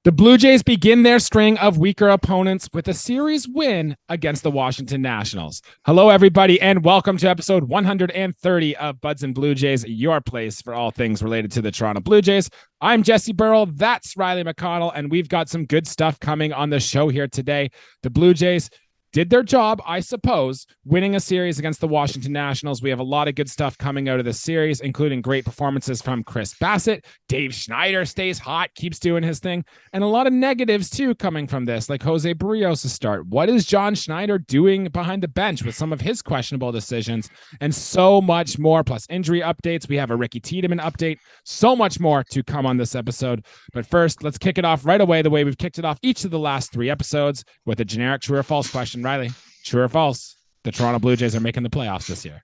The Blue Jays begin their string of weaker opponents with a series win against the Washington Nationals. Hello, everybody, and welcome to episode 130 of Buds and Blue Jays, your place for all things related to the Toronto Blue Jays. I'm Jesse Burrell, that's Riley McConnell, and we've got some good stuff coming on the show here today. The Blue Jays did their job, I suppose, winning a series against the Washington Nationals. We have a lot of good stuff coming out of this series, including great performances from Chris Bassitt. Dave Schneider stays hot, keeps doing his thing, and a lot of negatives, too, coming from this, like Jose Barrios' start. What is John Schneider doing behind the bench with some of his questionable decisions, and so much more, plus injury updates. We have a Ricky Tiedemann update, so much more to come on this episode. But first, let's kick it off right away the way we've kicked it off each of the last three episodes with a generic true or false question. Riley, true or false? The Toronto Blue Jays are making the playoffs this year.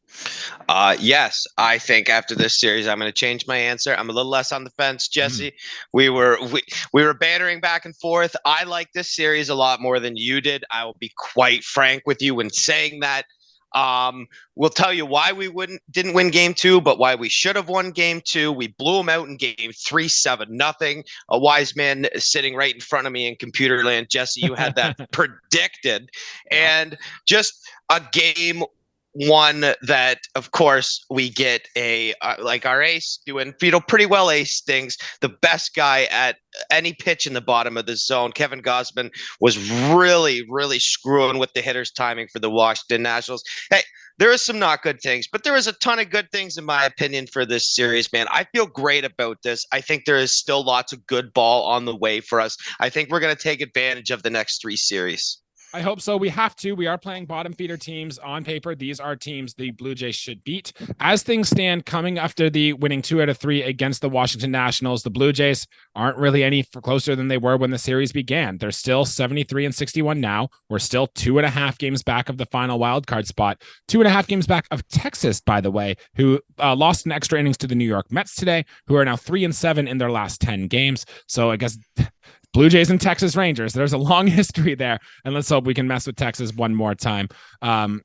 Yes, I think after this series, I'm going to change my answer. I'm a little less on the fence, Jesse. We were bantering back and forth. I like this series a lot more than you did. I will be quite frank with you when saying that. We'll tell you why we didn't win game two, but why we should have won game two. We blew them out in game three, 7-0. A wise man sitting right in front of me in computer land. Jesse, you had that predicted. And just a game one that, of course, we get like our ace doing, pretty well ace things. The best guy at any pitch in the bottom of the zone. Kevin Gausman was really, really screwing with the hitter's timing for the Washington Nationals. Hey, there is some not good things, but there is a ton of good things, in my opinion, for this series, man. I feel great about this. I think there is still lots of good ball on the way for us. I think we're going to take advantage of the next three series. I hope so. We have to. We are playing bottom feeder teams on paper. These are teams the Blue Jays should beat. As things stand, coming after the winning 2 out of 3 against the Washington Nationals, the Blue Jays aren't really any closer than they were when the series began. They're still 73-61 now. We're still 2.5 games back of the final wild card spot. 2.5 games back of Texas, by the way, who lost in extra innings to the New York Mets today, who are now 3-7 in their last 10 games. So I guess Blue Jays and Texas Rangers. There's a long history there, and let's hope we can mess with Texas one more time. Want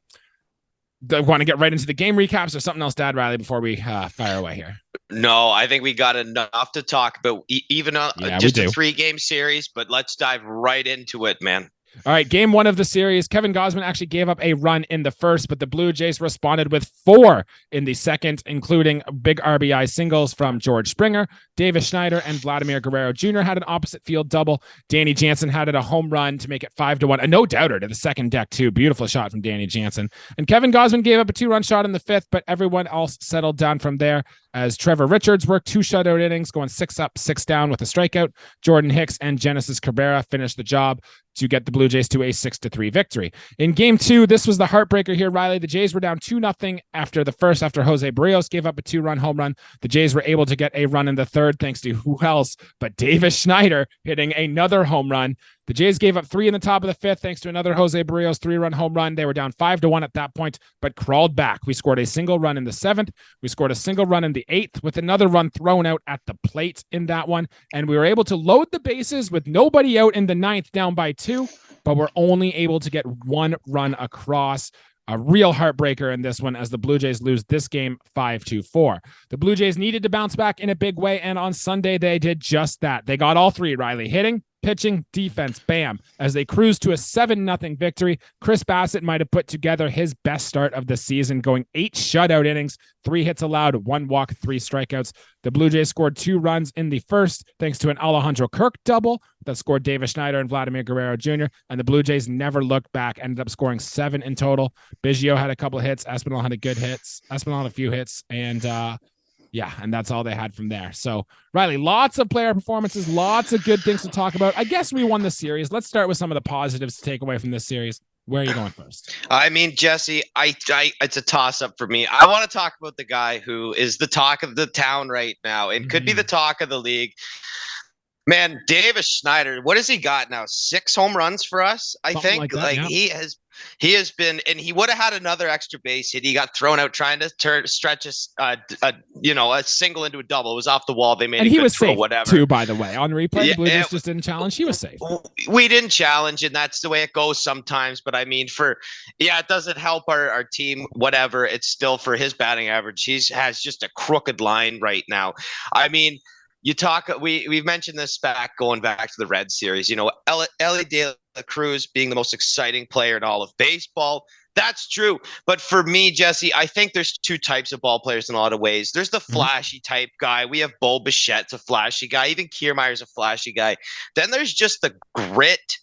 to get right into the game recaps or something else to add, Riley, before we fire away here? No, I think we got enough to talk about, even just a 3-game series, but let's dive right into it, man. All right, game one of the series, Kevin Gausman actually gave up a run in the first, but the Blue Jays responded with 4 in the second, including big RBI singles from George Springer. Davis Schneider and Vladimir Guerrero Jr. had an opposite field double. Danny Jansen had a home run to make it 5-1. A no-doubter to the second deck, too. Beautiful shot from Danny Jansen. And Kevin Gausman gave up a 2-run shot in the fifth, but everyone else settled down from there as Trevor Richards worked 2 shutout innings, going 6 up, 6 down with a strikeout. Jordan Hicks and Genesis Cabrera finished the job to get the Blue Jays to a 6-3 victory. In game 2, this was the heartbreaker here, Riley. The Jays were down 2-0 after the first, after Jose Barrios gave up a 2-run home run. The Jays were able to get a run in the third, thanks to who else but Davis Schneider hitting another home run. The Jays gave up 3 in the top of the fifth, thanks to another Jose Barrios 3-run home run. They were down 5-1 at that point, but crawled back. We scored a single run in the seventh. We scored a single run in the eighth with another run thrown out at the plate in that one. And we were able to load the bases with nobody out in the ninth, down by 2, but we're only able to get 1 run across. A real heartbreaker in this one as the Blue Jays lose this game 5-4. The Blue Jays needed to bounce back in a big way, and on Sunday they did just that. They got all 3, Riley: hitting, pitching, defense, bam, as they cruised to a 7-0 victory. Chris Bassitt might have put together his best start of the season, going 8 shutout innings, 3 hits allowed, 1 walk, 3 strikeouts. The Blue Jays scored 2 runs in the first, thanks to an Alejandro Kirk double that scored Davis Schneider and Vladimir Guerrero Jr., and the Blue Jays never looked back, ended up scoring 7 in total. Biggio had a couple of hits, Espinal had a few hits, and and that's all they had from there. So, Riley, lots of player performances, lots of good things to talk about. I guess we won the series. Let's start with some of the positives to take away from this series. Where are you going first? I mean, Jesse, it's a toss-up for me. I want to talk about the guy who is the talk of the town right now and could be the talk of the league. Man, Davis Schneider, what has he got now? 6 home runs for us, I Something think. like that, yeah. He has been, and he would have had another extra base hit. He got thrown out trying to stretch a single into a double. It was off the wall. They made and a he good was throw, safe whatever. too, by the way. On replay, Yeah, the Blue Jays just didn't challenge. He was safe. We didn't challenge, and that's the way it goes sometimes. But I mean, it doesn't help our team, whatever. It's still for his batting average. He has just a crooked line right now. I mean, we've mentioned this going back to the Red Series. Ellie De La Cruz being the most exciting player in all of baseball. That's true. But for me, Jesse, I think there's two types of ball players in a lot of ways. There's the flashy type guy. We have Bo Bichette's a flashy guy. Even Kiermaier's a flashy guy. Then there's just the grit,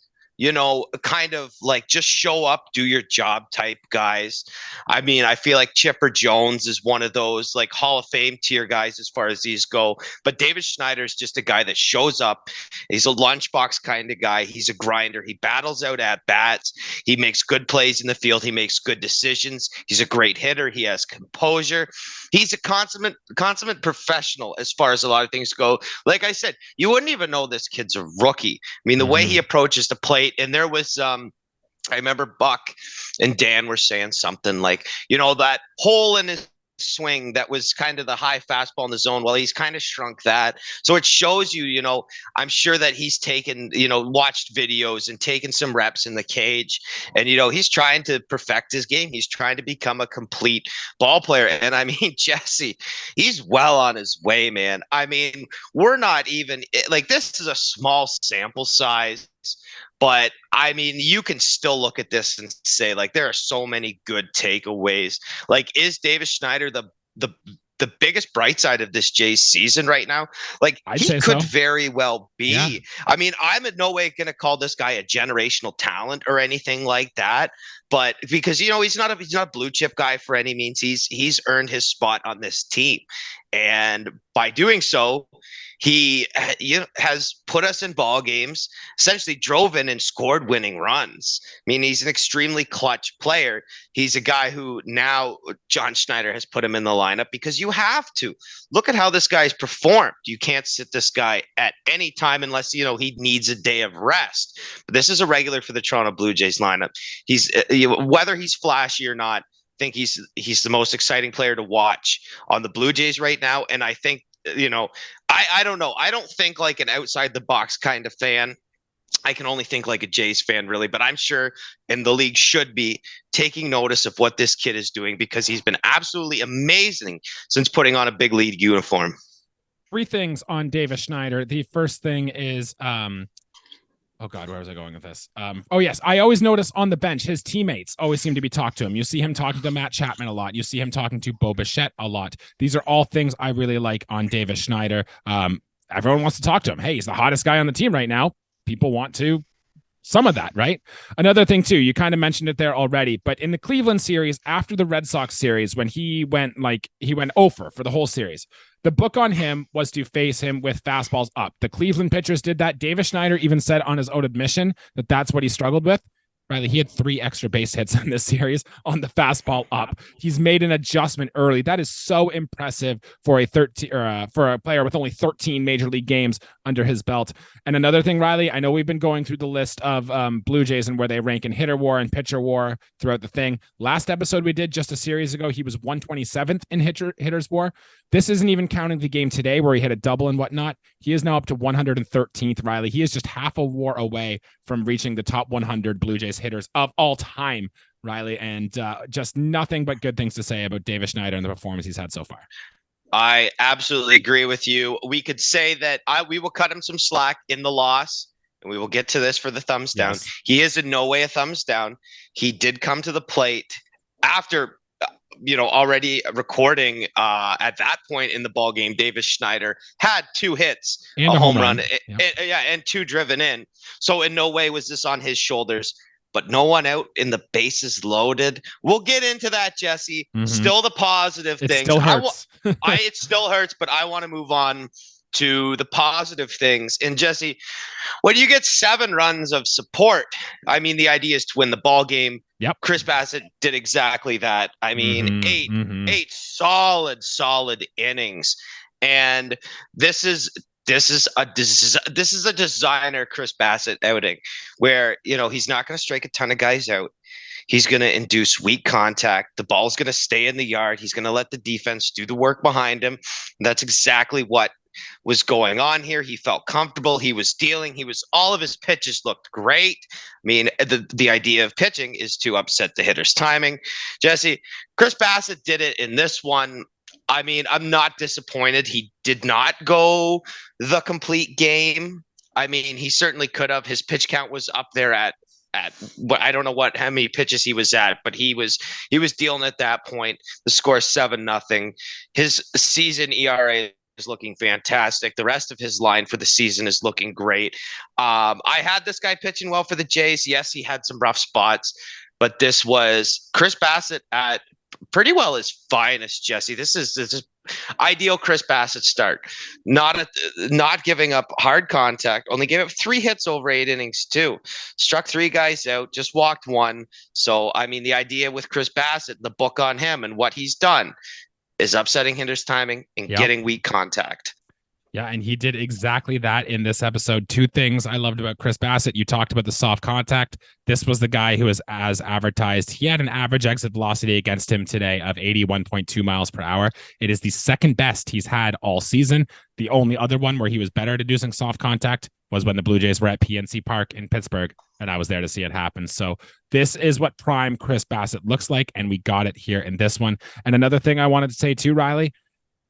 kind of like just show up, do your job type guys. I mean, I feel like Chipper Jones is one of those like Hall of Fame tier guys as far as these go. But David Schneider is just a guy that shows up. He's a lunchbox kind of guy. He's a grinder. He battles out at bats. He makes good plays in the field. He makes good decisions. He's a great hitter. He has composure. He's a consummate professional as far as a lot of things go. Like I said, you wouldn't even know this kid's a rookie. I mean, the way he approaches the plate. And there was, I remember Buck and Dan were saying something like, that hole in his swing that was kind of the high fastball in the zone. Well, he's kind of shrunk that. So it shows you, I'm sure that he's taken, watched videos and taken some reps in the cage. And, he's trying to perfect his game. He's trying to become a complete ball player. And I mean, Jesse, he's well on his way, man. I mean, we're not even like, this is a small sample size. But I mean, you can still look at this and say, like, there are so many good takeaways. Like, is Davis Schneider the biggest bright side of this Jays season right now? Like, he could very well be. Yeah. I mean, I'm in no way going to call this guy a generational talent or anything like that. But because, he's not a blue chip guy for any means. He's earned his spot on this team. And by doing so, he has put us in ball games, essentially drove in and scored winning runs. I mean, he's an extremely clutch player. He's a guy who now John Schneider has put him in the lineup because you have to. Look at how this guy's performed. You can't sit this guy at any time unless, he needs a day of rest. But this is a regular for the Toronto Blue Jays lineup. He's whether he's flashy or not, I think he's the most exciting player to watch on the Blue Jays right now. And I think, I don't know. I don't think like an outside the box kind of fan. I can only think like a Jays fan, really, but I'm sure and the league should be taking notice of what this kid is doing because he's been absolutely amazing since putting on a big league uniform. Three things on Davis Schneider. The first thing is, oh God, where was I going with this? Oh yes, I always notice on the bench, his teammates always seem to be talking to him. You see him talking to Matt Chapman a lot. You see him talking to Bo Bichette a lot. These are all things I really like on Davis Schneider. Everyone wants to talk to him. Hey, he's the hottest guy on the team right now. People want to some of that, right? Another thing too, you kind of mentioned it there already, but in the Cleveland series, after the Red Sox series, when he went 0 for the whole series, the book on him was to face him with fastballs up. The Cleveland pitchers did that. Davis Schneider even said on his own admission that that's what he struggled with. Riley, he had 3 extra base hits in this series on the fastball up. He's made an adjustment early. That is so impressive for a player with only 13 major league games under his belt. And another thing, Riley, I know we've been going through the list of Blue Jays and where they rank in hitter war and pitcher war throughout the thing. Last episode we did just a series ago, he was 127th in hitters war. This isn't even counting the game today where he hit a double and whatnot. He is now up to 113th, Riley. He is just half a war away from reaching the top 100 Blue Jays hitters of all time, Riley. And just nothing but good things to say about Davis Schneider and the performance he's had so far. I absolutely agree with you. We could say that we will cut him some slack in the loss, and we will get to this for the thumbs down. Yes. He is in no way a thumbs down. He did come to the plate after already recording at that point in the ball game. Davis Schneider had 2 hits, and a home run. And 2 driven in. So in no way was this on his shoulders. But no one out in the bases loaded. We'll get into that, Jesse. Mm-hmm. Still the positive things. It still hurts. It still hurts, but I want to move on to the positive things. And Jesse, when you get 7 runs of support, I mean, the idea is to win the ball game. Yep. Chris Bassitt did exactly that. I mean, 8 solid innings. And this is a designer Chris Bassitt outing where, he's not going to strike a ton of guys out. He's going to induce weak contact. The ball's going to stay in the yard. He's going to let the defense do the work behind him. And that's exactly what was going on here. He felt comfortable. He was dealing. All of his pitches looked great. I mean, the idea of pitching is to upset the hitter's timing. Jesse, Chris Bassitt did it in this one. I mean, I'm not disappointed. He did not go the complete game. I mean, he certainly could have. His pitch count was up there at what, I don't know how many pitches he was at, but he was dealing at that point. The score 7-0. His season ERA is looking fantastic. The rest of his line for the season is looking great. I had this guy pitching well for the Jays. Yes, he had some rough spots, but this was Chris Bassitt at pretty well his finest, Jesse. This is ideal Chris Bassitt start. Not giving up hard contact. Only gave up 3 hits over 8 innings too. Struck 3 guys out. Just walked 1. So I mean, the idea with Chris Bassitt, the book on him and what he's done, is upsetting hitters' timing and getting weak contact. Yeah, and he did exactly that in this episode. 2 things I loved about Chris Bassitt. You talked about the soft contact. This was the guy who was as advertised. He had an average exit velocity against him today of 81.2 miles per hour. It is the second best he's had all season. The only other one where he was better at inducing soft contact was when the Blue Jays were at PNC Park in Pittsburgh, and I was there to see it happen. So this is what prime Chris Bassitt looks like, and we got it here in this one. And another thing I wanted to say too, Riley,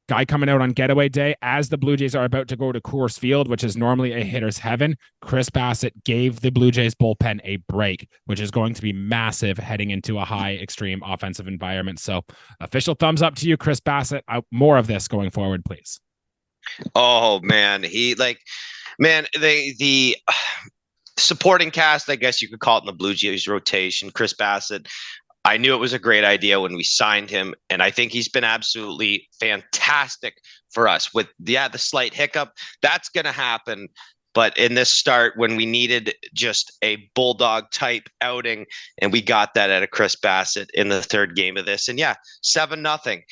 guy coming out on getaway day as the Blue Jays are about to go to Coors Field, which is normally a hitter's heaven. Chris Bassitt gave the Blue Jays bullpen a break, which is going to be massive heading into a high extreme offensive environment. So official thumbs up to you, Chris Bassitt. More of this going forward, please. Oh man, the supporting cast, I guess you could call it, in the Blue Jays rotation. Chris Bassitt, I knew it was a great idea when we signed him, and I think he's been absolutely fantastic for us. With the slight hiccup, that's going to happen. But in this start, when we needed just a bulldog type outing, and we got that out of Chris Bassitt in the 3rd game of this, and 7-0.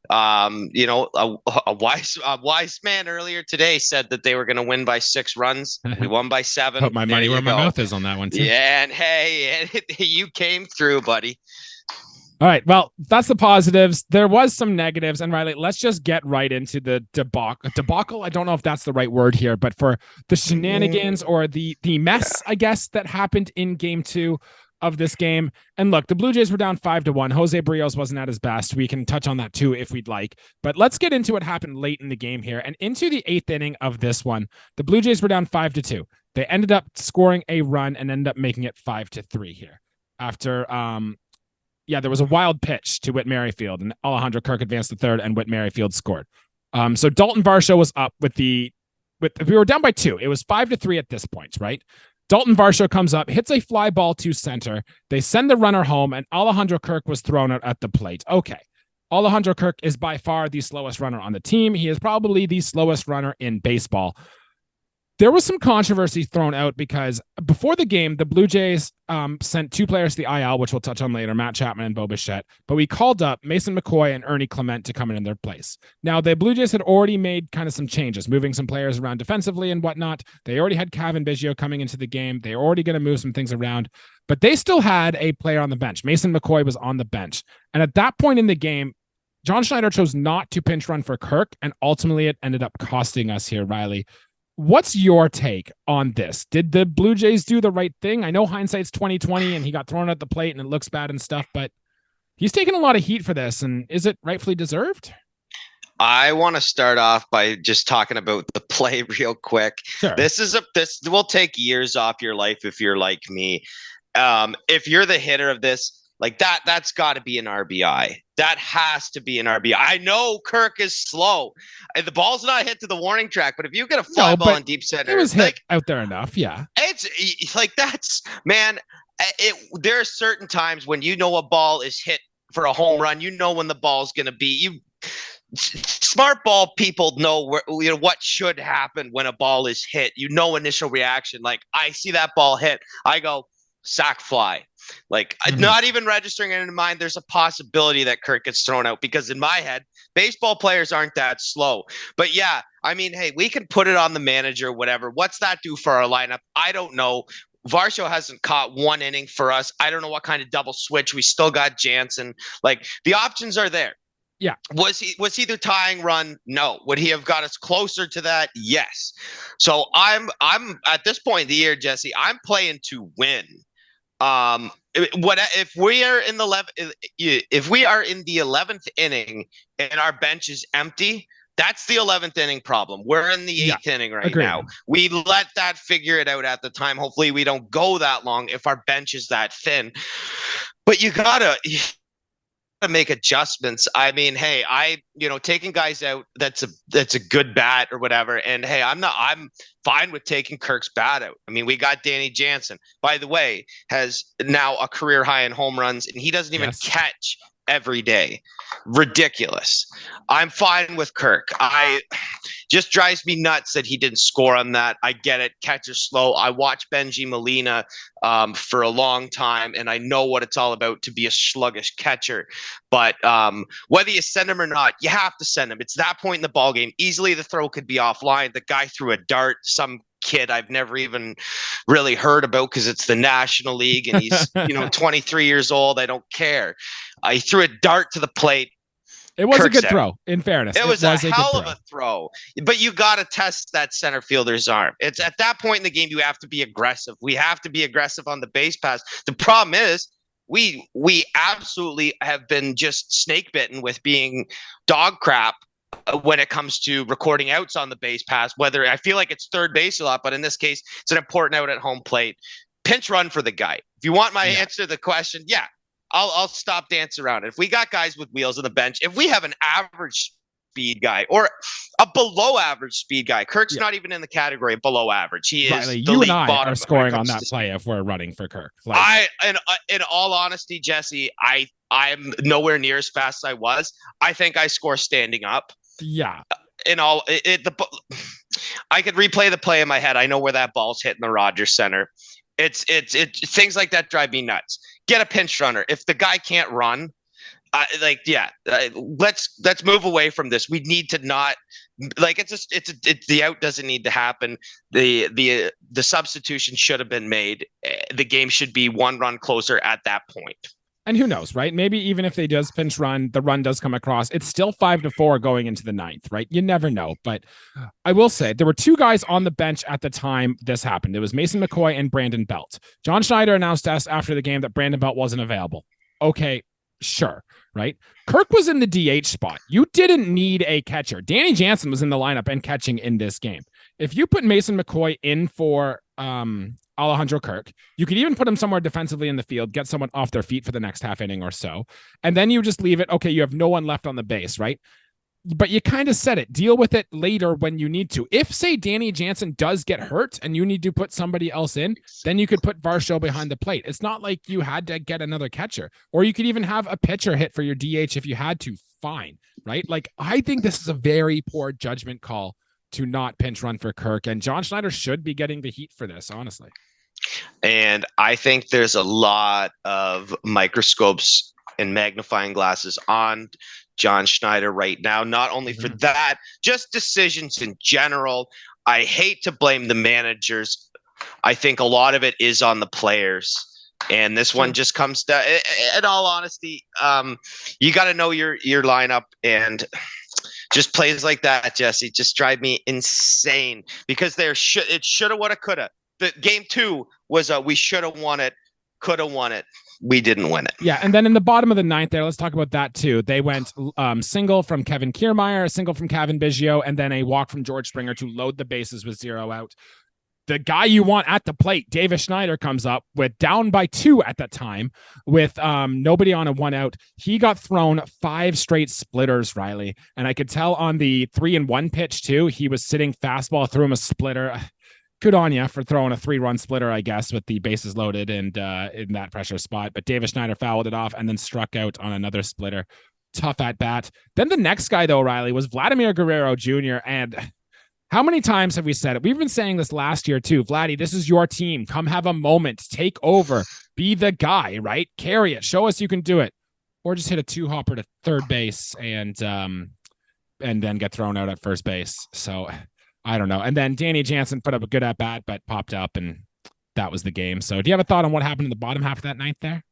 A wise man earlier today said that they were going to win by 6 runs. We won by 7. Put my money where my mouth is on that one too. Yeah, and hey, you came through, buddy. All right. Well, that's the positives. There was some negatives. And Riley, let's just get right into the debacle. I don't know if that's the right word here, but for the shenanigans or the mess, I guess, that happened in game 2 of this game. And look, the Blue Jays were down 5-1. Jose Barrios wasn't at his best. We can touch on that too if we'd like. But let's get into what happened late in the game here. And into the 8th inning of this one, the Blue Jays were down 5-2. They ended up scoring a run and ended up making it 5-3 here. After there was a wild pitch to Whit Merrifield, and Alejandro Kirk advanced the 3rd, and Whit Merrifield scored. So Dalton Varsho was up we were down by 2. It was 5-3 at this point, right? Dalton Varsho comes up, hits a fly ball to center. They send the runner home, and Alejandro Kirk was thrown out at the plate. Okay. Alejandro Kirk is by far the slowest runner on the team. He is probably the slowest runner in baseball. There was some controversy thrown out because before the game, the Blue Jays sent 2 players to the IL, which we'll touch on later, Matt Chapman and Bo Bichette. But we called up Mason McCoy and Ernie Clement to come in their place. Now, the Blue Jays had already made kind of some changes, moving some players around defensively and whatnot. They already had Cavan Biggio coming into the game. They were already going to move some things around. But they still had a player on the bench. Mason McCoy was on the bench. And at that point in the game, John Schneider chose not to pinch run for Kirk, and ultimately it ended up costing us here, Riley. What's your take on this? Did the Blue Jays do the right thing? I know hindsight's 2020 and he got thrown at the plate and it looks bad and stuff, but he's taken a lot of heat for this. And is it rightfully deserved? I want to start off by just talking about the play real quick. Sure. This will take years off your life if you're like me. If you're the hitter of this, like that's got to be an RBI. That has to be an RBI. I know Kirk is slow. The ball's not hit to the warning track, but if you get a fly ball in deep center, it was hit out there enough. Yeah, it's like man. There are certain times when you know a ball is hit for a home run. You know when the ball's going to be. Smart ball people know what should happen when a ball is hit. Initial reaction. Like I see that ball hit, I go sack fly. Like not even registering it in mind, there's a possibility that Kirk gets thrown out because in my head, baseball players aren't that slow. But yeah, I mean, hey, we can put it on the manager, whatever. What's that do for our lineup? I don't know. Varsho hasn't caught 1 inning for us. I don't know what kind of double switch. We still got Jansen. Like the options are there. Yeah. Was he the tying run? No. Would he have got us closer to that? Yes. So I'm at this point in the year, Jesse, I'm playing to win. what if we are in the 11th inning and our bench is empty? That's the 11th inning problem. We're in the 8th inning right now. We let that figure it out at the time. Hopefully we don't go that long if our bench is that thin. But you gotta make adjustments. I mean, hey, taking guys out, that's a good bat or whatever. And hey, I'm fine with taking Kirk's bat out. I mean, we got Danny Jansen, by the way, has now a career high in home runs, and he doesn't even catch every day. Ridiculous. I'm fine with Kirk. I just drives me nuts that he didn't score on that. I get it. Catch is slow. I watched Benji Molina for a long time, and I know what it's all about to be a sluggish catcher. But whether you send him or not, you have to send him. It's that point in the ball game. Easily the throw could be offline. The guy threw a dart. Some kid I've never even really heard about because it's the National League and he's 23 years old. I don't care. He threw a dart to the plate. It was a good throw, in fairness. It was a hell of a throw. But you got to test that center fielder's arm. It's at that point in the game, you have to be aggressive. We have to be aggressive on the base pass. The problem is we absolutely have been just snake bitten with being dog crap when it comes to recording outs on the base pass. Whether I feel like it's third base a lot, but in this case, it's an important out at home plate. Pinch run for the guy. If you want my answer to the question, I'll stop dancing around it. If we got guys with wheels on the bench, if we have an average speed guy or a below average speed guy, Kirk's not even in the category of below average. He is Riley, you and I are scoring on that play if we're running for Kirk. In all honesty, Jesse, I'm nowhere near as fast as I was. I think I score standing up. Yeah. I could replay the play in my head. I know where that ball's hitting the Rogers Center. It's things like that drive me nuts. Get a pinch runner. If the guy can't run, let's move away from this. We need to not the out doesn't need to happen. The substitution should have been made. The game should be one run closer at that point. And who knows, right? Maybe even if they does pinch run, the run does come across. It's still 5-4 going into the 9th, right? You never know. But I will say there were two guys on the bench at the time this happened. It was Mason McCoy and Brandon Belt. John Schneider announced us after the game that Brandon Belt wasn't available. Okay, sure, right? Kirk was in the DH spot. You didn't need a catcher. Danny Jansen was in the lineup and catching in this game. If you put Mason McCoy in for Alejandro Kirk, you could even put him somewhere defensively in the field, get someone off their feet for the next half inning or so, and then you just leave it. Okay, you have no one left on the base, right? But you kind of said it. Deal with it later when you need to. If, say, Danny Jansen does get hurt and you need to put somebody else in, then you could put Varsho behind the plate. It's not like you had to get another catcher, or you could even have a pitcher hit for your DH if you had to. Fine, right? Like, I think this is a very poor judgment call to not pinch run for Kirk, and John Schneider should be getting the heat for this, honestly. And I think there's a lot of microscopes and magnifying glasses on John Schneider right now, not only for that, just decisions in general. I hate to blame the managers. I think a lot of it is on the players. And this one just comes down, in all honesty, you got to know your lineup, and just plays like that, Jesse, just drive me insane because it shoulda, woulda, coulda. The game 2 was we should have won it, could have won it. We didn't win it. Yeah, and then in the bottom of the 9th there, let's talk about that too. They went single from Kevin Kiermaier, a single from Cavan Biggio, and then a walk from George Springer to load the bases with 0 out. The guy you want at the plate, Davis Schneider, comes up with down by 2 at that time with nobody on a 1 out. He got thrown 5 straight splitters, Riley. And I could tell on the 3-1 pitch too, he was sitting fastball, threw him a splitter. Good on you for throwing a 3-run splitter, I guess, with the bases loaded and in that pressure spot. But Davis Schneider fouled it off and then struck out on another splitter. Tough at bat. Then the next guy though, Riley, was Vladimir Guerrero Jr. And how many times have we said it? We've been saying this last year too. Vladdy, this is your team. Come have a moment. Take over. Be the guy, right? Carry it. Show us you can do it. Or just hit a 2-hopper to third base and then get thrown out at first base. So I don't know. And then Danny Jansen put up a good at bat, but popped up, and that was the game. So do you have a thought on what happened in the bottom half of that 9th there?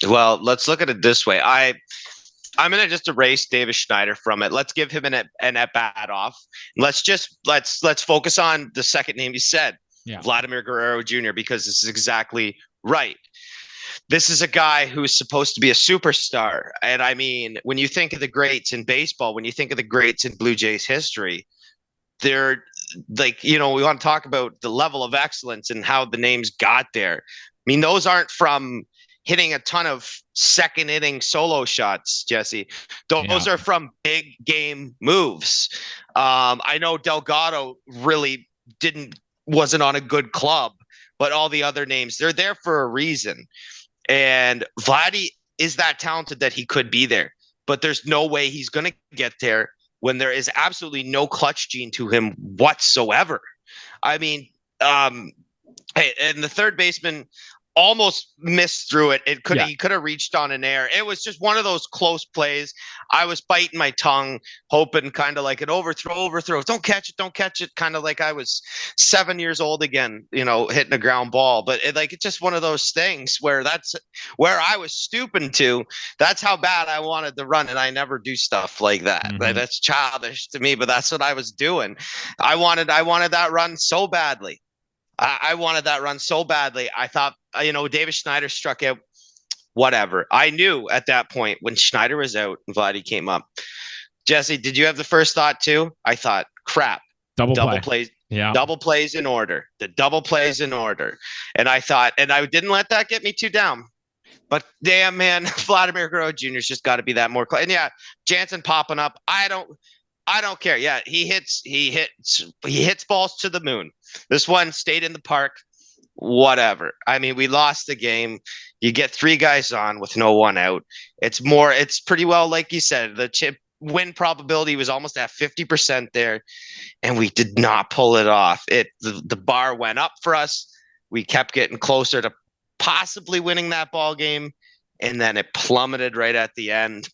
Well, let's look at it this way. I'm going to just erase Davis Schneider from it. Let's give him an at bat off. Let's focus on the second name you said, Vladimir Guerrero Jr., because this is exactly right. this is a guy who's supposed to be a superstar. And I mean, when you think of the greats in baseball, when you think of the greats in Blue Jays history, they're like, we want to talk about the level of excellence and how the names got there. I mean, those aren't from hitting a ton of second inning solo shots, Jesse. Those are from big game moves. I know Delgado really wasn't on a good club, but all the other names, they're there for a reason. And Vladdy is that talented that he could be there, but there's no way he's going to get there when there is absolutely no clutch gene to him whatsoever. I mean, and the third baseman almost missed through it. He could have reached on an air. It was just one of those close plays. I was biting my tongue, hoping kind of like an overthrow. Don't catch it. Kind of like I was 7 years old again, hitting a ground ball. But it's just one of those things where that's where I was stooping to. That's how bad I wanted to run, and I never do stuff like that. Mm-hmm. That's childish to me, but that's what I was doing. I wanted that run so badly. I wanted that run so badly. I thought, Davis Schneider struck out, whatever. I knew at that point when Schneider was out and Vladdy came up. Jesse, did you have the first thought too? I thought, crap. Double plays. Yeah. Double plays in order. The double plays in order. And I thought, and I didn't let that get me too down. But damn, man, Vladimir Guerrero Jr.'s just got to be that more. And yeah, Jansen popping up. I don't care. Yeah, he hits balls to the moon. This one stayed in the park. Whatever. I mean, we lost the game. You get 3 guys on with no one out. It's pretty well, like you said, the chip win probability was almost at 50% there, and we did not pull it off. The bar went up for us. We kept getting closer to possibly winning that ball game, and then it plummeted right at the end.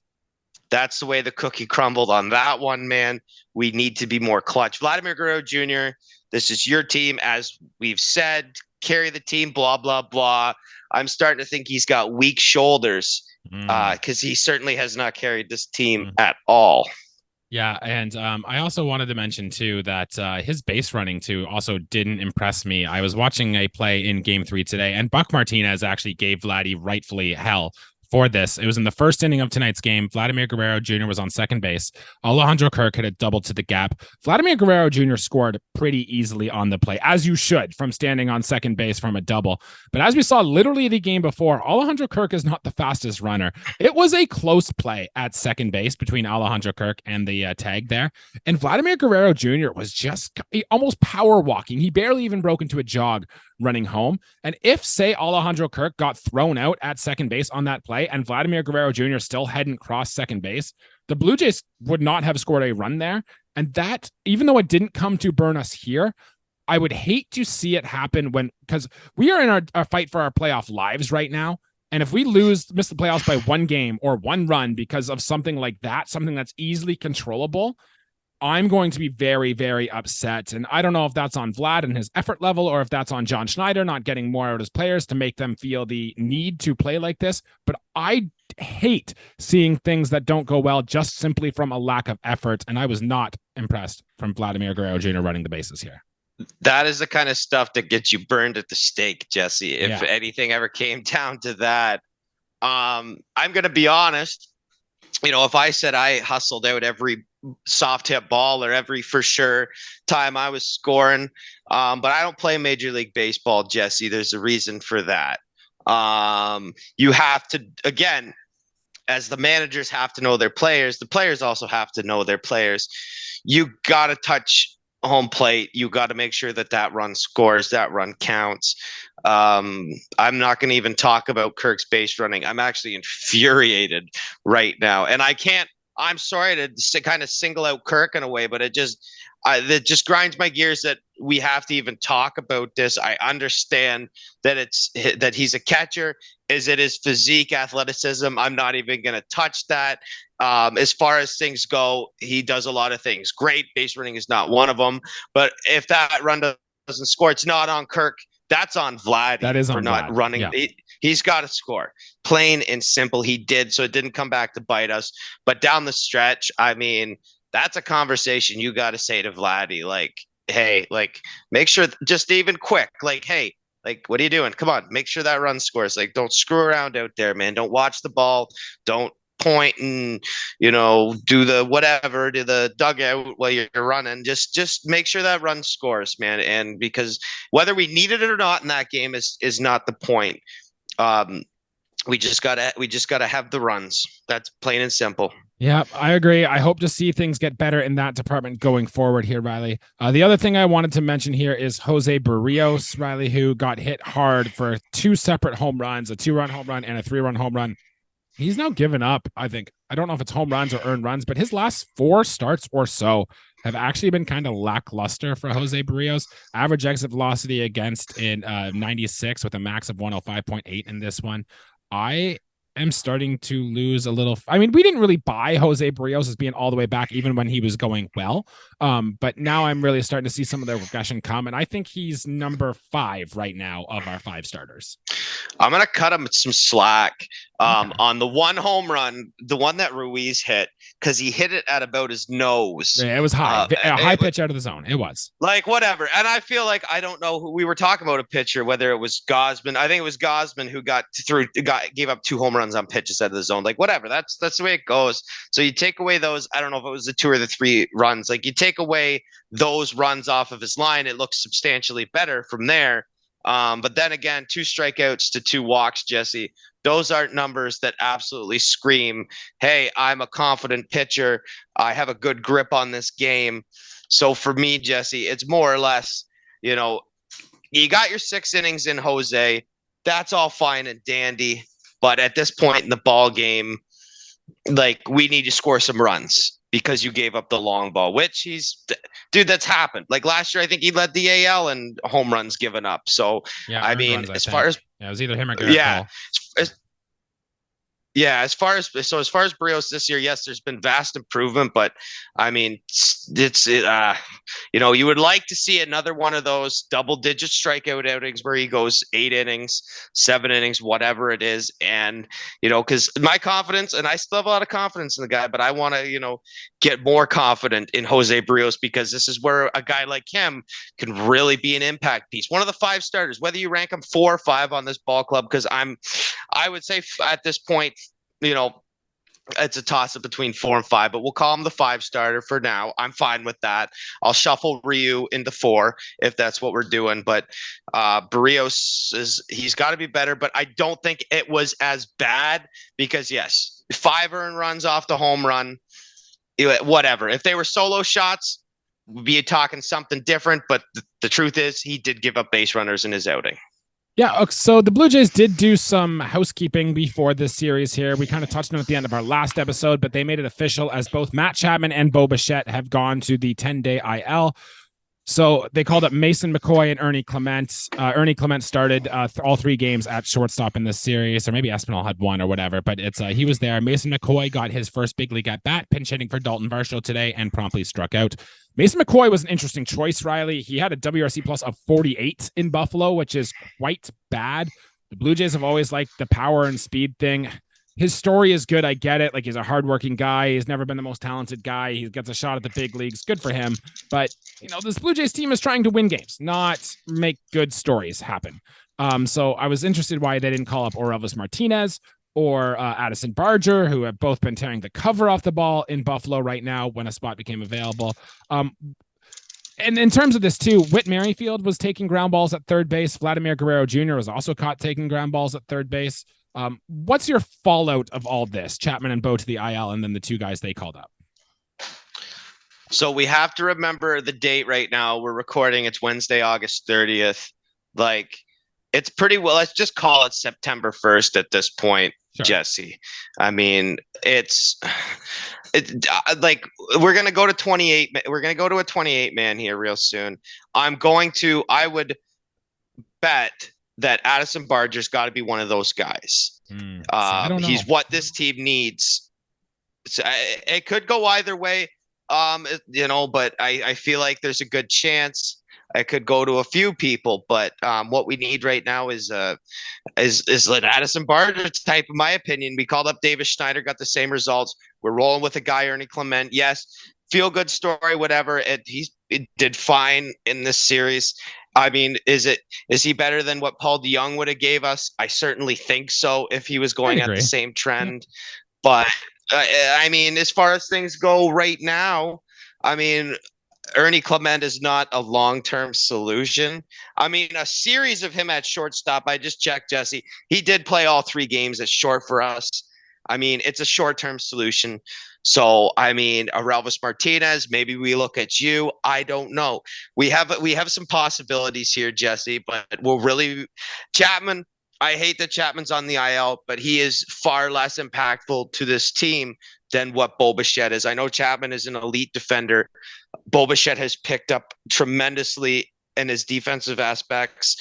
That's the way the cookie crumbled on that one, man. We need to be more clutch. Vladimir Guerrero Jr., this is your team, as we've said. Carry the team, blah, blah, blah. I'm starting to think he's got weak shoulders because he certainly has not carried this team at all. Yeah, and I also wanted to mention, too, that his base running, too, also didn't impress me. I was watching a play in Game 3 today, and Buck Martinez actually gave Vladdy rightfully hell for this. It was in the first inning of tonight's game. Vladimir Guerrero Jr. was on second base. Alejandro Kirk hit a double to the gap. Vladimir Guerrero Jr. scored pretty easily on the play, as you should, from standing on second base from a double. But as we saw literally the game before, Alejandro Kirk is not the fastest runner. It was a close play at second base between Alejandro Kirk and the tag there. And Vladimir Guerrero Jr. was just almost power walking. He barely even broke into a jog running home. And if, say, Alejandro Kirk got thrown out at second base on that play and Vladimir Guerrero Jr. still hadn't crossed second base, the Blue Jays would not have scored a run there. And that, even though it didn't come to burn us here, I would hate to see it happen because we are in our fight for our playoff lives right now. And if we miss the playoffs by one game or one run because of something like that, something that's easily controllable, I'm going to be very, very upset. And I don't know if that's on Vlad and his effort level or if that's on John Schneider not getting more out of his players to make them feel the need to play like this. But I hate seeing things that don't go well just simply from a lack of effort. And I was not impressed from Vladimir Guerrero Jr. running the bases here. That is the kind of stuff that gets you burned at the stake, Jesse. If anything ever came down to that, I'm going to be honest. If I said I hustled out every soft hit ball or every for sure time I was scoring, but I don't play Major League Baseball, Jesse. There's a reason for that. You have to, again, as the managers have to know their players, the players also have to know their players. You got to touch home plate. You got to make sure that run scores, that run counts. I'm not going to even talk about Kirk's base running. I'm actually infuriated right now. And I'm sorry to kind of single out Kirk in a way, but it just grinds my gears that we have to even talk about this. I understand that he's a catcher. Is it his physique, athleticism? I'm not even going to touch that. As far as things go, he does a lot of things. Great. Base running is not one of them. But if that run doesn't score, it's not on Kirk. That's on Vlad. That is on for not Vlad. Running. Yeah. He's got to score. Plain and simple. He did. So it didn't come back to bite us. But down the stretch, I mean, that's a conversation you got to say to Vladdy. Like, hey, like, make sure just even quick. Like, hey, Like, what are you doing? Come on, make sure that run scores. Like, don't screw around out there, man. Don't watch the ball. Don't point and do the whatever to the dugout while you're running. Just make sure that run scores, man. And because whether we need it or not in that game is not the point. We just gotta have the runs. That's plain and simple. Yeah, I agree. I hope to see things get better in that department going forward here, Riley. The other thing I wanted to mention here is Jose Berrios, Riley, who got hit hard for 2 separate home runs, a 2-run home run and a 3-run home run. He's now given up, I think. I don't know if it's home runs or earned runs, but his last 4 starts or so have actually been kind of lackluster for Jose Berrios. Average exit velocity against in 96 with a max of 105.8 in this one. I am starting to lose a little. I mean, we didn't really buy Jose Berrios as being all the way back, even when he was going well. But now I'm really starting to see some of the regression come, and I think he's number 5 right now of our 5 starters. I'm gonna cut him some slack on the one home run, the one that Ruiz hit, because he hit it at about his nose. Yeah, it was high, a high pitch out of the zone. It was like whatever, and I feel like I don't know who we were talking about a pitcher, whether it was Gausman. I think it was Gausman who gave up 2 home runs on pitches out of the zone. Like whatever, that's the way it goes. So you take away those. I don't know if it was the 2 or the 3 runs. Like you take away those runs off of his line, it looks substantially better from there. But then again, 2 strikeouts to 2 walks, Jesse. Those aren't numbers that absolutely scream, hey, I'm a confident pitcher. I have a good grip on this game. So for me, Jesse, it's more or less, you got your 6 innings in Jose. That's all fine and dandy. But at this point in the ball game, like we need to score some runs because you gave up the long ball, which that's happened. Like last year, I think he led the AL in home runs given up. So, yeah, I mean, runs, as far as it was either him or Garrett Cole. As far as Berrios this year, yes, there's been vast improvement, but I mean, you would like to see another one of those double-digit strikeout outings where he goes 8 innings, 7 innings, whatever it is, and because my confidence, and I still have a lot of confidence in the guy, but I want to get more confident in Jose Berrios because this is where a guy like him can really be an impact piece. One of the 5 starters, whether you rank him 4 or 5 on this ball club, because I would say at this point, it's a toss-up between 4 and 5, but we'll call him the 5 starter for now. I'm fine with that. I'll shuffle Ryu into 4 if that's what we're doing. But Berrios he's got to be better, but I don't think it was as bad because, yes, 5 earned runs off the home run, whatever. If they were solo shots, we'd be talking something different, but the truth is he did give up base runners in his outing. Yeah, so the Blue Jays did do some housekeeping before this series here. We kind of touched on it at the end of our last episode, but they made it official as both Matt Chapman and Bo Bichette have gone to the 10-day IL. So they called up Mason McCoy and Ernie Clement. Ernie Clement started all 3 games at shortstop in this series, or maybe Espinal had 1 or whatever, but he was there. Mason McCoy got his first big league at bat, pinch hitting for Dalton Varsho today, and promptly struck out. Mason McCoy was an interesting choice, Riley. He had a WRC plus of 48 in Buffalo, which is quite bad. The Blue Jays have always liked the power and speed thing. His story is good. I get it. Like he's a hardworking guy. He's never been the most talented guy. He gets a shot at the big leagues. Good for him. But, this Blue Jays team is trying to win games, not make good stories happen. So I was interested why they didn't call up Orelvis Martinez or Addison Barger, who have both been tearing the cover off the ball in Buffalo right now when a spot became available. And in terms of this too, Whit Merrifield was taking ground balls at third base. Vladimir Guerrero Jr. was also caught taking ground balls at third base. What's your fallout of all this? Chapman and Bo to the IL, and then the 2 guys they called up. So we have to remember the date right now. We're recording. It's Wednesday, August 30th. Like it's pretty well. Let's just call it September 1st at this point, sure. Jesse. I mean, it's like we're going to go to 28. We're going to go to a 28 man here real soon. I would bet that Addison Barger's got to be one of those guys. I don't know. He's what this team needs. So it could go either way, but I feel like there's a good chance it could go to a few people. But what we need right now is an Addison Barger type, in my opinion. We called up Davis Schneider, got the same results. We're rolling with a guy, Ernie Clement. Yes, feel good story, whatever. It did fine in this series. I mean, is he better than what Paul DeJong would have gave us? I certainly think so if he was I'd going at the agree. same trend. But I mean, as far as things go right now, I mean, Ernie Clement is not a long-term solution. I mean, a series of him at shortstop. I just checked, Jesse. He did play all 3 games at short for us. I mean, it's a short-term solution. So, I mean, Arelvis Martinez, maybe we look at you. I don't know. We have some possibilities here, Jesse, but we'll really Chapman. I hate that Chapman's on the IL, but he is far less impactful to this team than what Bo Bichette is. I know Chapman is an elite defender. Bo Bichette has picked up tremendously in his defensive aspects.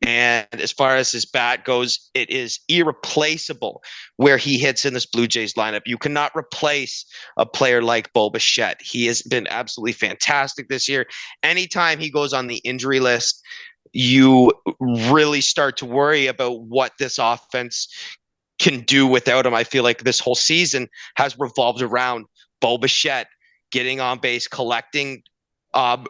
And as far as his bat goes, it is irreplaceable where he hits in this Blue Jays lineup. You cannot replace a player like Bo Bichette. He has been absolutely fantastic this year. Anytime he goes on the injury list, you really start to worry about what this offense can do without him. I feel like this whole season has revolved around Bo Bichette getting on base, collecting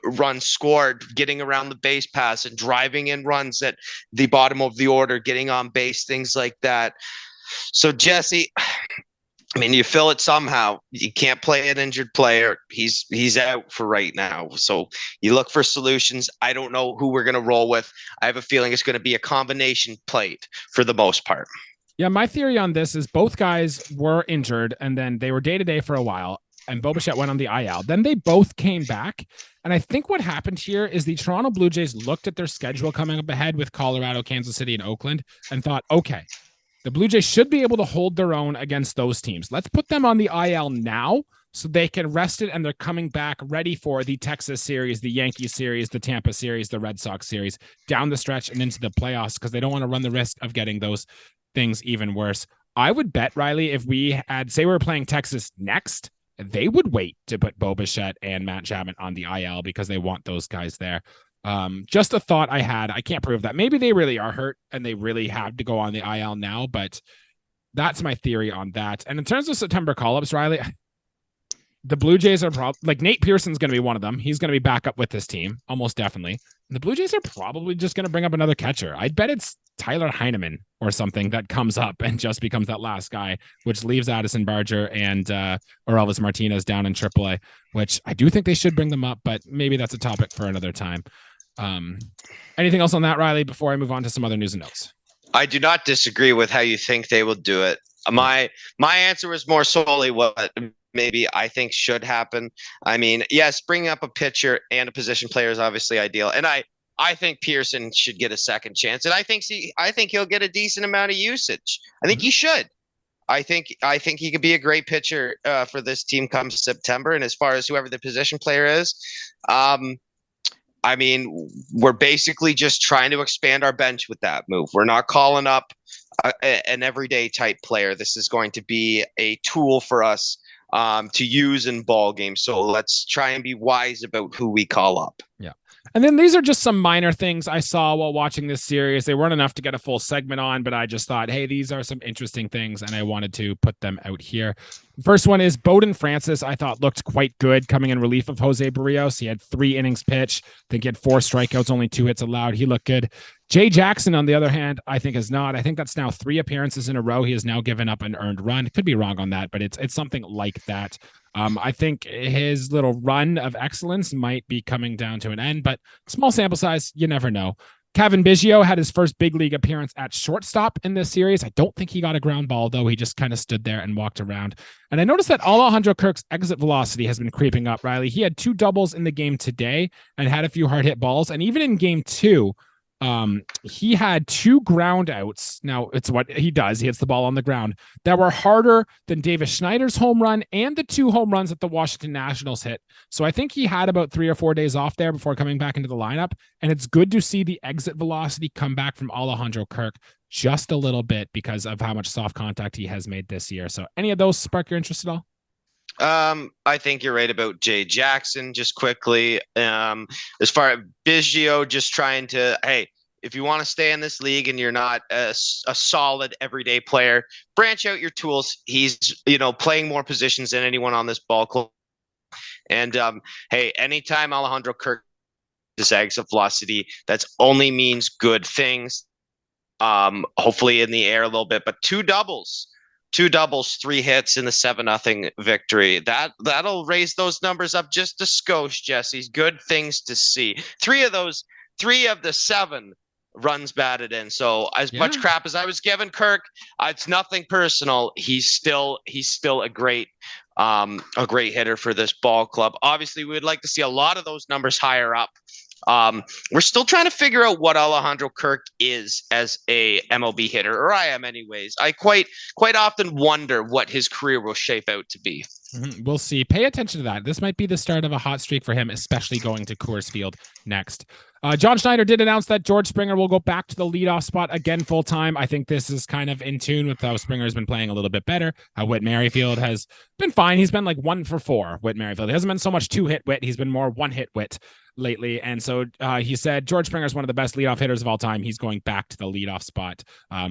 runs scored, getting around the base pass, and driving in runs at the bottom of the order, getting on base, things like that. So Jesse, I mean, you fill it somehow. You can't play an injured player. He's out for right now. So you look for solutions. I don't know who we're going to roll with. I have a feeling it's going to be a combination plate for the most part. Yeah, my theory on this is both guys were injured and then they were day-to-day for a while, and Bo Bichette went on the IL. Then they both came back. And I think what happened here is the Toronto Blue Jays looked at their schedule coming up ahead with Colorado, Kansas City, and Oakland and thought, okay, the Blue Jays should be able to hold their own against those teams. Let's put them on the IL now so they can rest it, and they're coming back ready for the Texas series, the Yankees series, the Tampa series, the Red Sox series, down the stretch and into the playoffs, because they don't want to run the risk of getting those things even worse. I would bet, Riley, if we had, say we were playing Texas next, they would wait to put Bo Bichette and Matt Chapman on the IL because they want those guys there. Just a thought I had. I can't prove that. Maybe they really are hurt and they really have to go on the IL now, but that's my theory on that. And in terms of September call-ups, Riley, the Blue Jays are like Nate Pearson's going to be one of them. He's going to be back up with this team, almost definitely. And the Blue Jays are probably just going to bring up another catcher. I'd bet it's Tyler Heineman or something that comes up and just becomes that last guy, which leaves Addison Barger and Elvis Martinez down in AAA, which I do think they should bring them up, but maybe that's a topic for another time. Anything else on that, Riley, before I move on to some other news and notes? I do not disagree with how you think they will do it. My answer was more solely what maybe I think should happen. I mean, yes, bringing up a pitcher and a position player is obviously ideal. And I think Pearson should get a second chance. And I think he'll get a decent amount of usage. I think he should. I think he could be a great pitcher for this team come September. And as far as whoever the position player is, I mean, we're basically just trying to expand our bench with that move. We're not calling up an everyday type player. This is going to be a tool for us to use in ball games. So let's try and be wise about who we call up. Yeah. And then these are just some minor things I saw while watching this series. They weren't enough to get a full segment on, but I just thought, hey, these are some interesting things, and I wanted to put them out here. First one is Bowden Francis, I thought looked quite good coming in relief of Jose Barrios. He had 3 innings pitched. I think he had 4 strikeouts, only 2 hits allowed. He looked good. Jay Jackson, on the other hand, I think is not. I think that's now 3 appearances in a row. He has now given up an earned run. Could be wrong on that, but it's something like that. I think his little run of excellence might be coming down to an end, but small sample size, you never know. Kevin Biggio had his first big league appearance at shortstop in this series. I don't think he got a ground ball, though. He just kind of stood there and walked around. And I noticed that Alejandro Kirk's exit velocity has been creeping up, Riley. He had 2 doubles in the game today and had a few hard hit balls. And even in game 2, he had 2 ground outs. Now, it's what he does. He hits the ball on the ground that were harder than Davis Schneider's home run and the 2 home runs that the Washington Nationals hit. So I think he had about 3 or 4 days off there before coming back into the lineup. And it's good to see the exit velocity come back from Alejandro Kirk just a little bit because of how much soft contact he has made this year. So any of those spark your interest at all? I think you're right about Jay Jackson. Just quickly, as far as Biggio, just trying to, hey, if you want to stay in this league and you're not a solid everyday player, branch out your tools. He's, playing more positions than anyone on this ball club. And hey, anytime Alejandro Kirk his exit velocity, that's only means good things. Hopefully in the air a little bit, but two doubles, 3 hits in the 7-0 victory. That'll raise those numbers up just a skosh, Jesse's good things to see. Three of the 7 runs batted in. So as much crap as I was giving Kirk, it's nothing personal. He's still a great hitter for this ball club. Obviously, we would like to see a lot of those numbers higher up. We're still trying to figure out what Alejandro Kirk is as a MLB hitter, or I am anyways. I quite often wonder what his career will shape out to be. We'll see. Pay attention to that. This might be the start of a hot streak for him, especially going to Coors Field next. John Schneider did announce that George Springer will go back to the leadoff spot again full-time. I think this is kind of in tune with how Springer has been playing a little bit better. How Whit Merrifield has been fine. He's been like 1 for 4, Whit Merrifield. He hasn't been so much 2-hit Whit. He's been more 1-hit Whit lately. And so he said George Springer is one of the best leadoff hitters of all time. He's going back to the leadoff spot.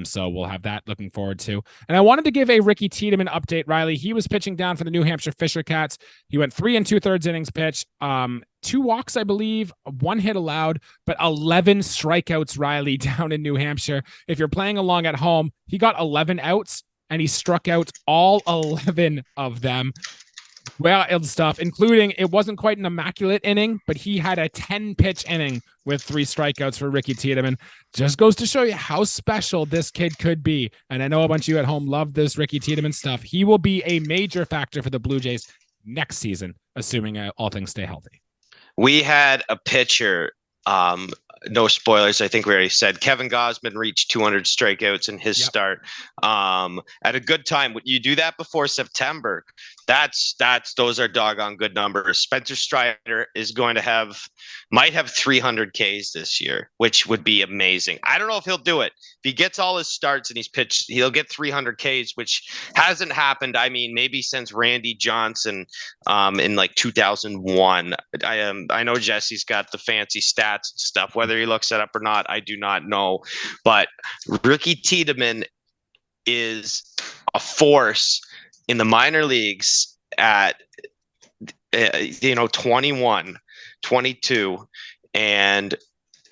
So we'll have that looking forward to. And I wanted to give a Ricky Tiedemann update, Riley. He was pitching down for the New Hampshire Fisher Cats. He went 3 2/3 innings pitch. 2 walks, I believe, 1 hit allowed, but 11 strikeouts, Riley, down in New Hampshire. If you're playing along at home, he got 11 outs and he struck out all 11 of them. Wild stuff, including it wasn't quite an immaculate inning, but he had a 10-pitch inning with 3 strikeouts for Ricky Tiedemann. Just goes to show you how special this kid could be. And I know a bunch of you at home love this Ricky Tiedemann stuff. He will be a major factor for the Blue Jays next season, assuming all things stay healthy. We had a pitcher, no spoilers, I think we already said, Kevin Gausman reached 200 strikeouts in his start at a good time. When you do that before September, those are doggone good numbers. Spencer Strider is going to might have 300 Ks this year, which would be amazing. I don't know if he'll do it. If he gets all his starts and he's pitched, he'll get 300 Ks, which hasn't happened. I mean, maybe since Randy Johnson in like 2001. I know Jesse's got the fancy stats and stuff. Whether he looks it up or not, I do not know. But Ricky Tiedemann is a force in the minor leagues at 21, 22, and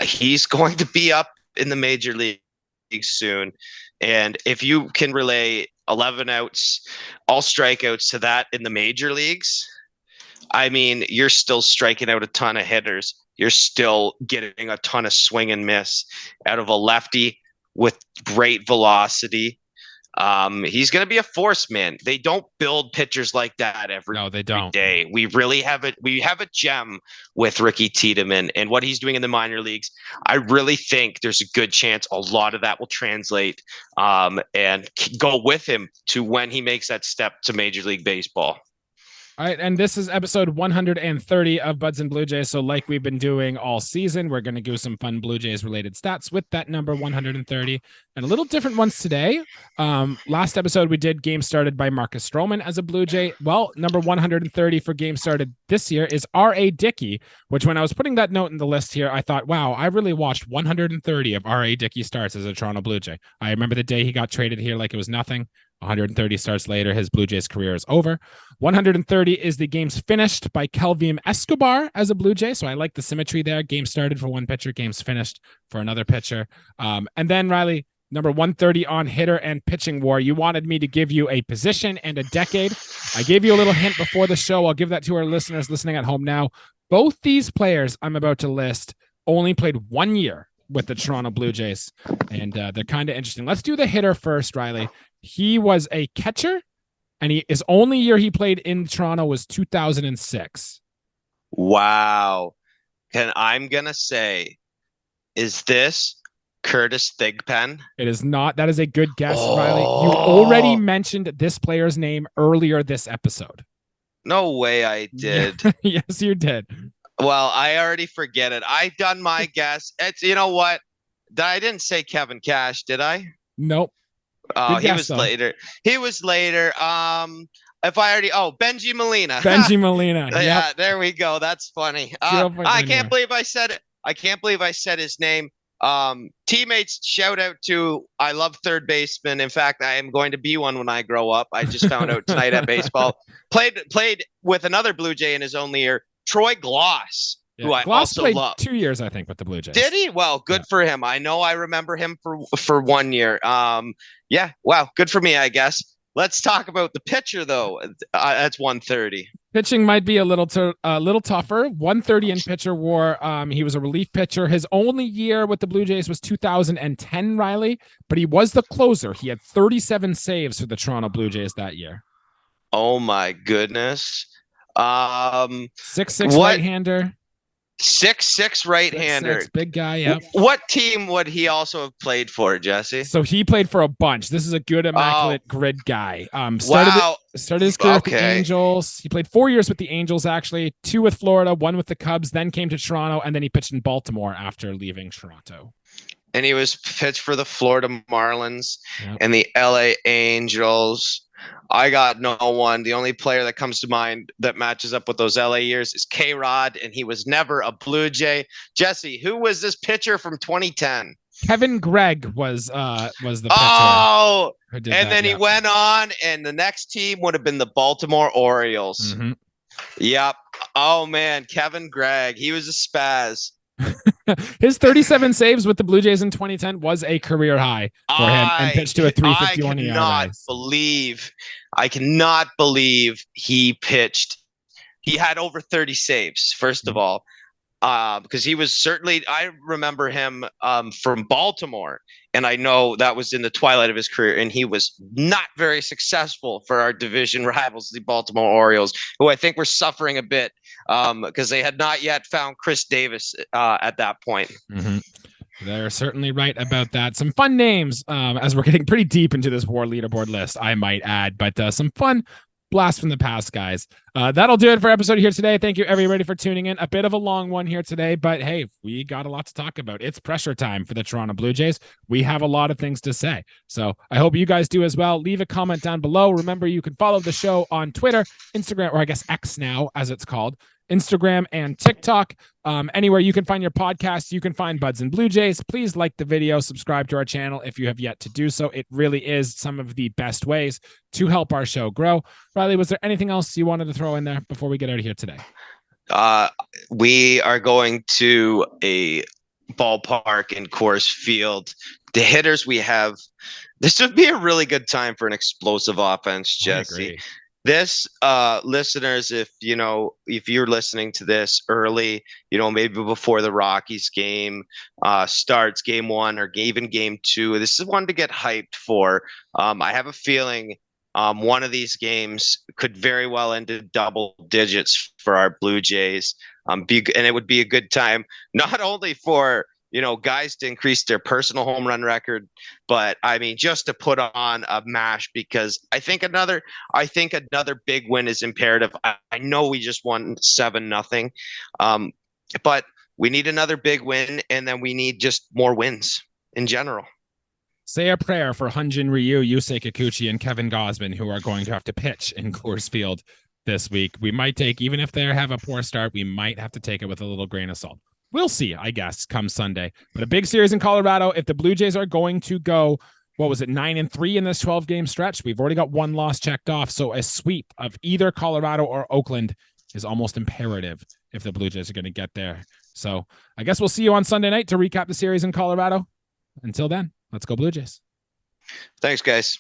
he's going to be up in the major leagues soon. And if you can relay 11 outs, all strikeouts to that in the major leagues, I mean, you're still striking out a ton of hitters. You're still getting a ton of swing and miss out of a lefty with great velocity. He's going to be a force, man. They don't build pitchers like that every day. We really have it. We have a gem with Ricky Tiedemann and what he's doing in the minor leagues. I really think there's a good chance a lot of that will translate and go with him to when he makes that step to Major League Baseball. All right, and this is episode 130 of Buds and Blue Jays. So like we've been doing all season, we're going to do some fun Blue Jays related stats with that number 130 and a little different ones today. Last episode, we did Game Started by Marcus Stroman as a Blue Jay. Well, number 130 for Game Started this year is R.A. Dickey, which when I was putting that note in the list here, I thought, wow, I really watched 130 of R.A. Dickey starts as a Toronto Blue Jay. I remember the day he got traded here like it was nothing. 130 starts later, his Blue Jays career is over. 130 is the games finished by Kelvin Escobar as a Blue Jay. So I like the symmetry there. Game started for one pitcher, games finished for another pitcher. And then Riley, number 130 on hitter and pitching war. You wanted me to give you a position and a decade. I gave you a little hint before the show. I'll give that to our listeners listening at home now. Both these players I'm about to list only played 1 year with the Toronto Blue Jays, and they're kind of interesting. Let's do the hitter first, Riley. He was a catcher, and his only year he played in Toronto was 2006. Wow. And I'm going to say, is this Curtis Thigpen? It is not. That is a good guess, Riley. You already mentioned this player's name earlier this episode. No way I did. Yes, you did. Well, I already forget it. I done my guess. It's, you know what? I didn't say Kevin Cash, did I? Nope. He was later. He was later. Benji Molina. Benji Molina. Yeah, there we go. That's funny. I can't believe I said it. I can't believe I said his name Teammates, shout out to, I love third baseman. In fact, I am going to be one when I grow up. I just found out tonight at baseball. Played with another Blue Jay in his only year, Troy Glaus, who I Glaus also played love. 2 years, I think, with the Blue Jays. Did he? Well, good for him. I know I remember him for 1 year. Yeah, wow, good for me, I guess. Let's talk about the pitcher, though. That's 130. Pitching might be a little tougher. 130 in pitcher war. He was a relief pitcher. His only year with the Blue Jays was 2010, Riley, but he was the closer. He had 37 saves for the Toronto Blue Jays that year. Oh my goodness. 6'6" right-hander. 6'6" right-hander. 6'6", big guy, yeah. What team would he also have played for, Jesse? So he played for a bunch. This is a good immaculate grid guy. Started his career with the Angels. He played 4 years with the Angels, actually. 2 with Florida, 1 with the Cubs, then came to Toronto, and then he pitched in Baltimore after leaving Toronto. And he was pitched for the Florida Marlins and the LA Angels. I got no one. The only player that comes to mind that matches up with those LA years is K-Rod, and he was never a Blue Jay. Jesse, who was this pitcher from 2010? Kevin Gregg was the pitcher. Oh, and then he went on, and the next team would have been the Baltimore Orioles. Mm-hmm. Yep. Oh, man, Kevin Gregg. He was a spaz. His 37 saves with the Blue Jays in 2010 was a career high for him, and pitched to a 351 ERA. I cannot believe he pitched. He had over 30 saves, first of all, because he was certainly, I remember him from Baltimore, and I know that was in the twilight of his career, and he was not very successful for our division rivals, the Baltimore Orioles, who I think were suffering a bit because they had not yet found Chris Davis at that point. Mm-hmm. They're certainly right about that. Some fun names as we're getting pretty deep into this WAR leaderboard list, I might add, but some fun blast from the past, guys. That'll do it for episode here today. Thank you, everybody, for tuning in. A bit of a long one here today, but hey, we got a lot to talk about. It's pressure time for the Toronto Blue Jays. We have a lot of things to say, so I hope you guys do as well. Leave a comment down below. Remember, you can follow the show on Twitter, Instagram, or I guess X now, as it's called, Instagram and TikTok. Anywhere you can find your podcasts, you can find Buds and Blue Jays. Please like the video, subscribe to our channel if you have yet to do so. It really is some of the best ways to help our show grow. Riley, was there anything else you wanted to throw in there before we get out of here today? We are going to a ballpark in Coors Field. The hitters we have, this would be a really good time for an explosive offense, Jesse. This, listeners, if you're listening to this early, maybe before the Rockies game starts, game 1 or even game 2, this is one to get hyped for. I have a feeling one of these games could very well end in double digits for our Blue Jays. And it would be a good time, not only for guys to increase their personal home run record, but I mean, just to put on a mash, because I think another big win is imperative. I know we just won 7-0, but we need another big win, and then we need just more wins in general. Say a prayer for Hyun-Jin Ryu, Yusei Kikuchi, and Kevin Gausman, who are going to have to pitch in Coors Field this week. We might take, even if they have a poor start, we might have to take it with a little grain of salt. We'll see, I guess, come Sunday. But a big series in Colorado. If the Blue Jays are going to go, 9-3 in this 12-game stretch, we've already got one loss checked off. So a sweep of either Colorado or Oakland is almost imperative if the Blue Jays are going to get there. So I guess we'll see you on Sunday night to recap the series in Colorado. Until then, let's go Blue Jays. Thanks, guys.